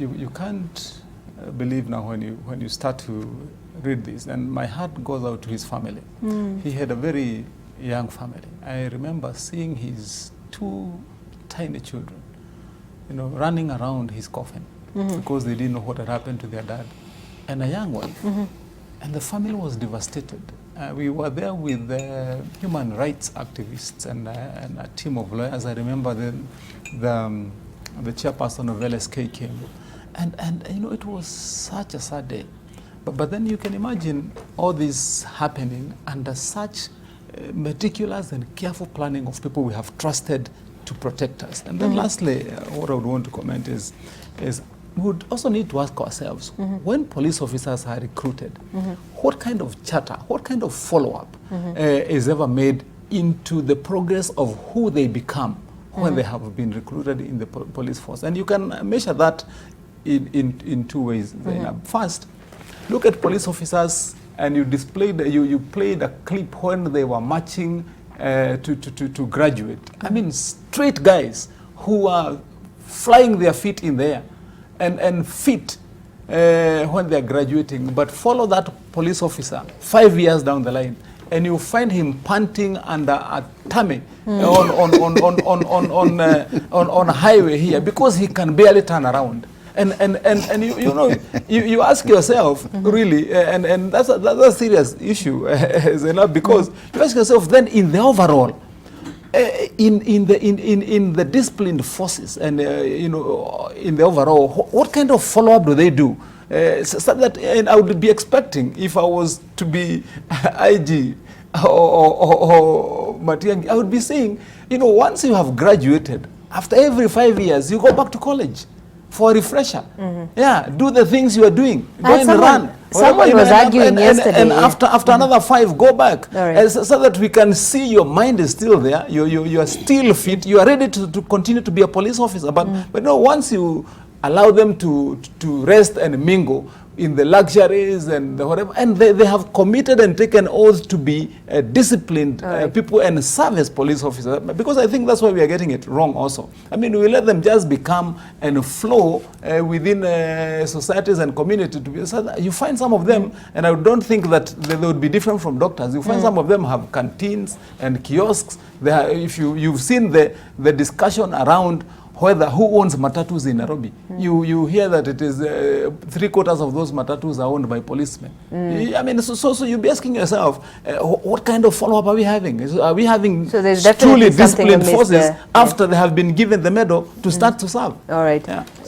You can't believe now when you start to read this, and my heart goes out to his family. He had a very young family. I remember seeing his two tiny children, running around his coffin because they didn't know what had happened to their dad, and a young wife. And the family was devastated. We were there with human rights activists and a team of lawyers. I remember the chairperson of LSK came. And it was such a sad day. But then you can imagine all this happening under such meticulous and careful planning of people we have trusted to protect us. And then lastly, what I would want to comment is we would also need to ask ourselves, when police officers are recruited, what kind of charter, what kind of follow-up is ever made into the progress of who they become when they have been recruited in the police force? And you can measure that in two ways. First, look at police officers, and you played a clip when they were marching to graduate. I mean, straight guys who are flying their feet in the air and fit when they are graduating. But follow that police officer 5 years down the line, and you find him panting under a tummy on a highway here because he can barely turn around. And you ask yourself, really, and that's a serious issue, because you ask yourself, then in the overall, in the disciplined forces, and in the overall, what kind of follow-up do they do? So that, and I would be expecting, if I was to be IG or Wamatang'i, I would be saying, once you have graduated, after every 5 years, you go back to college for a refresher. Yeah, do the things you are doing. Go and run. Someone was arguing yesterday. And after another 5, go back. So that we can see your mind is still there. You are still fit. You are ready to continue to be a police officer. But once you allow them to rest and mingle in the luxuries and the whatever, and they have committed and taken oath to be disciplined people and serve as police officers, because I think that's why we are getting it wrong also. I mean, we let them just become and flow within societies and community. So you find some of them, and I don't think that they would be different from doctors. You find some of them have canteens and kiosks. If you've seen the discussion around who owns matatus in Nairobi. You hear that it is 3/4 of those matatus are owned by policemen. I mean, so you'll be asking yourself, what kind of follow-up are we having? Are we having truly disciplined forces after they have been given the medal to start to serve? All right. Yeah.